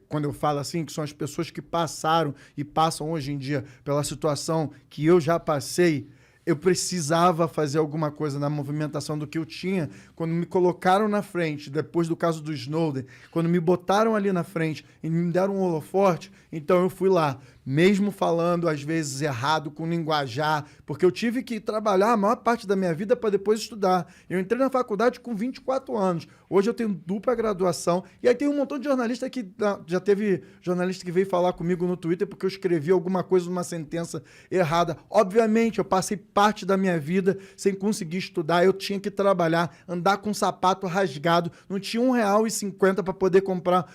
quando eu falo assim, que são as pessoas que passaram e passam hoje em dia pela situação que eu já passei, eu precisava fazer alguma coisa na movimentação do que eu tinha. Quando me colocaram na frente, depois do caso do Snowden, quando me botaram ali na frente e me deram um holoforte, então eu fui lá, mesmo falando às vezes errado, com linguajar, porque eu tive que trabalhar a maior parte da minha vida para depois estudar. Eu entrei na faculdade com 24 anos. Hoje eu tenho dupla graduação. E aí tem um montão de jornalista que... Já teve jornalista que veio falar comigo no Twitter porque eu escrevi alguma coisa numa sentença errada. Obviamente, eu passei parte da minha vida sem conseguir estudar. Eu tinha que trabalhar, andar com um sapato rasgado. Não tinha R$1,50 para poder comprar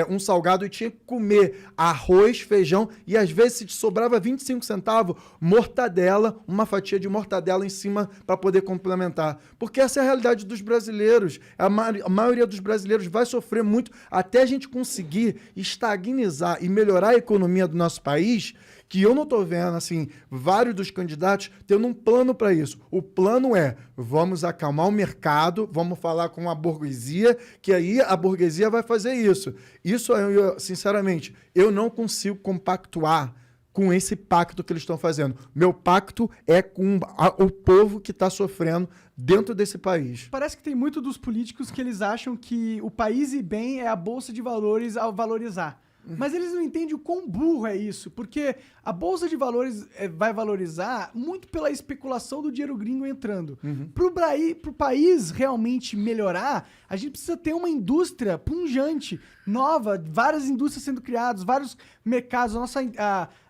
um salgado. E tinha que comer arroz, feijão e às vezes se te sobrava 25 centavos, mortadela, uma fatia de mortadela em cima para poder complementar. Porque essa é a realidade dos brasileiros. A maioria dos brasileiros vai sofrer muito até a gente conseguir estagnizar e melhorar a economia do nosso país, que eu não estou vendo, assim, vários dos candidatos tendo um plano para isso. O plano é, vamos acalmar o mercado, vamos falar com a burguesia, que aí a burguesia vai fazer isso. Isso, sinceramente, eu não consigo compactuar com esse pacto que eles estão fazendo. Meu pacto é com o povo que está sofrendo dentro desse país. Parece que tem muito dos políticos que eles acham que o país ir bem é a bolsa de valores ao valorizar. Mas eles não entendem o quão burro é isso, porque a bolsa de valores vai valorizar muito pela especulação do dinheiro gringo entrando. Pro país realmente melhorar, a gente precisa ter uma indústria pungente, nova, várias indústrias sendo criadas, vários mercados,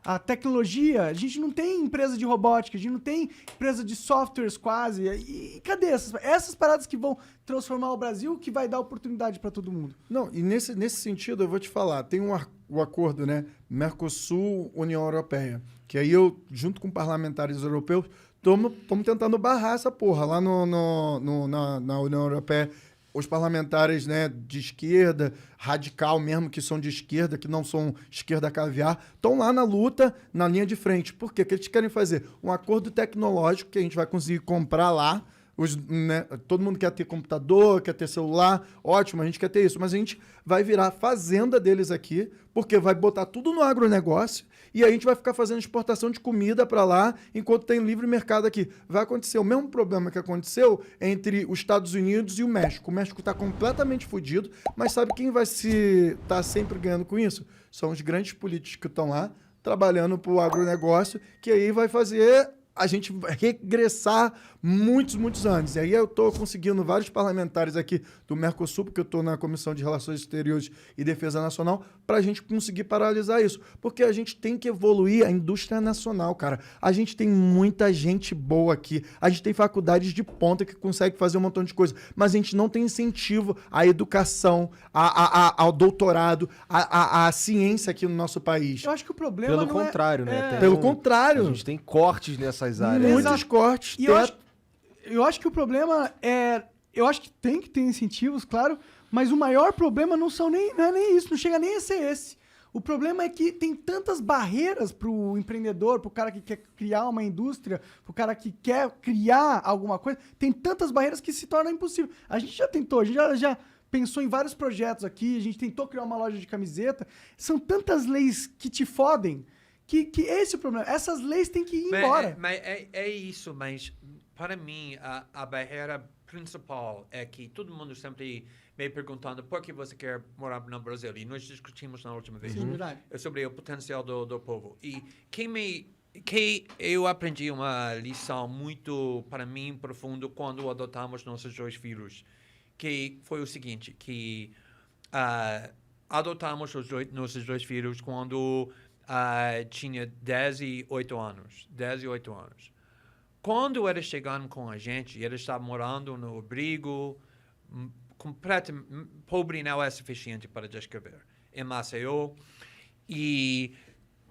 a tecnologia, a gente não tem empresa de robótica, a gente não tem empresa de softwares quase. E cadê essas paradas que vão transformar o Brasil, que vai dar oportunidade para todo mundo? Não, e nesse sentido eu vou te falar, tem o acordo, né, Mercosul-União Europeia, que aí eu, junto com parlamentares europeus, estamos tentando barrar essa porra lá na União Europeia. Os parlamentares, né, de esquerda, radical mesmo, que são de esquerda, que não são esquerda caviar, estão lá na luta, na linha de frente. Por quê? Porque eles querem fazer um acordo tecnológico que a gente vai conseguir comprar lá. Todo mundo quer ter computador, quer ter celular, ótimo, a gente quer ter isso, mas a gente vai virar fazenda deles aqui, porque vai botar tudo no agronegócio e a gente vai ficar fazendo exportação de comida para lá, enquanto tem livre mercado aqui. Vai acontecer o mesmo problema que aconteceu entre os Estados Unidos e o México. O México está completamente fodido, mas sabe quem vai estar sempre ganhando com isso? São os grandes políticos que estão lá, trabalhando para o agronegócio, que aí vai fazer a gente regressar muitos anos. E aí eu estou conseguindo vários parlamentares aqui do Mercosul, porque eu estou na Comissão de Relações Exteriores e Defesa Nacional, para a gente conseguir paralisar isso. Porque a gente tem que evoluir a indústria nacional, cara. A gente tem muita gente boa aqui. A gente tem faculdades de ponta que consegue fazer um montão de coisa. Mas a gente não tem incentivo à educação, ao doutorado, à ciência aqui no nosso país. Eu acho que o problema Pelo contrário, né? Pelo contrário. A gente tem cortes nessas áreas. Muitos cortes. E eu acho que o problema é... Eu acho que tem que ter incentivos, claro, mas o maior problema não é nem isso, não chega nem a ser esse. O problema é que tem tantas barreiras pro empreendedor, pro cara que quer criar uma indústria, pro cara que quer criar alguma coisa, tem tantas barreiras que se torna impossível. A gente já tentou, a gente já pensou em vários projetos aqui, a gente tentou criar uma loja de camiseta. São tantas leis que te fodem que esse é o problema. Essas leis têm que ir embora. É isso, mas para mim a barreira principal é que todo mundo sempre me perguntando por que você quer morar no Brasil. E nós discutimos na última vez. Sim, verdade. Sobre o potencial do povo. E que eu aprendi uma lição muito, para mim, profunda quando adotamos nossos dois filhos. Que foi o seguinte, que adotamos nossos dois filhos quando tinha 10 e 8 anos. 10 e 8 anos. Quando eles chegaram com a gente, eles estavam morando no abrigo, completamente pobre não é suficiente para descrever, em Maceió. E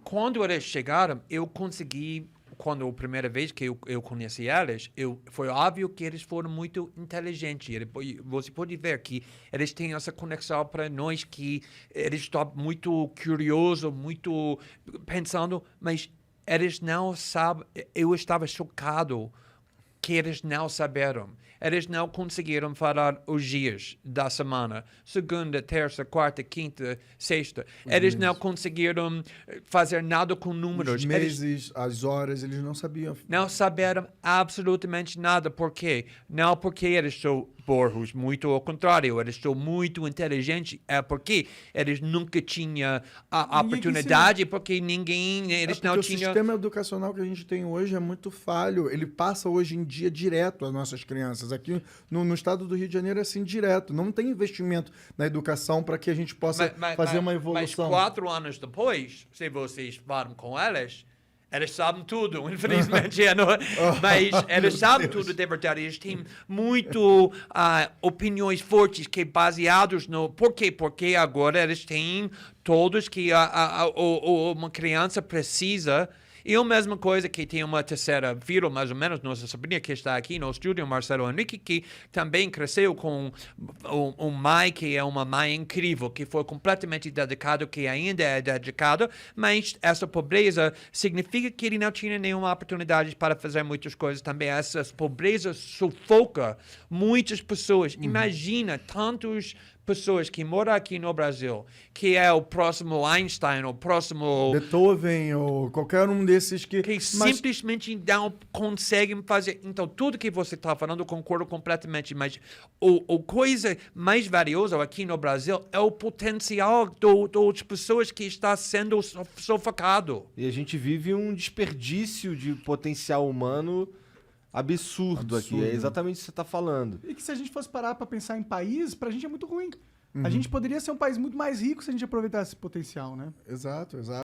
quando eles chegaram, eu consegui, quando a primeira vez que eu conheci eles, foi óbvio que eles foram muito inteligentes. Você pode ver que eles têm essa conexão para nós, que eles estão muito curiosos, muito pensando, mas eles não sabem. Eu estava chocado que eles não saberam. Eles não conseguiram falar os dias da semana. Segunda, terça, quarta, quinta, sexta. Eles não conseguiram fazer nada com números. Os meses, as horas, eles não sabiam. Não saberam absolutamente nada. Por quê? Não porque eles são burros, muito ao contrário. Eles são muito inteligentes. É porque eles nunca tinham a oportunidade, porque eles não O tinham... sistema educacional que a gente tem hoje é muito falho. Ele passa hoje em dia direto às nossas crianças. Aqui no estado do Rio de Janeiro é assim direto. Não tem investimento na educação para que a gente possa fazer uma evolução. Mas 4 anos depois, se vocês falam com eles sabem tudo, infelizmente. Mas eles sabem tudo de verdade. Eles têm muito opiniões fortes que baseados no... Por quê? Porque agora eles têm todos que uma criança precisa... E a mesma coisa que tem uma terceira filha, mais ou menos, nossa sobrinha que está aqui no estúdio, Marcelo Henrique, que também cresceu com um mãe que é uma mãe incrível, que foi completamente dedicado, que ainda é dedicado, mas essa pobreza significa que ele não tinha nenhuma oportunidade para fazer muitas coisas também. Essa pobreza sufoca muitas pessoas. Imagina tantos pessoas que moram aqui no Brasil, que é o próximo Einstein, o próximo... Beethoven ou qualquer um desses que... simplesmente não conseguem fazer. Então, tudo que você está falando, eu concordo completamente, mas a coisa mais valiosa aqui no Brasil é o potencial das pessoas que está sendo sufocado. E a gente vive um desperdício de potencial humano absurdo aqui. É exatamente isso que você está falando. E que se a gente fosse parar para pensar em país, pra gente é muito ruim. A gente poderia ser um país muito mais rico se a gente aproveitasse esse potencial, né? Exato, exato.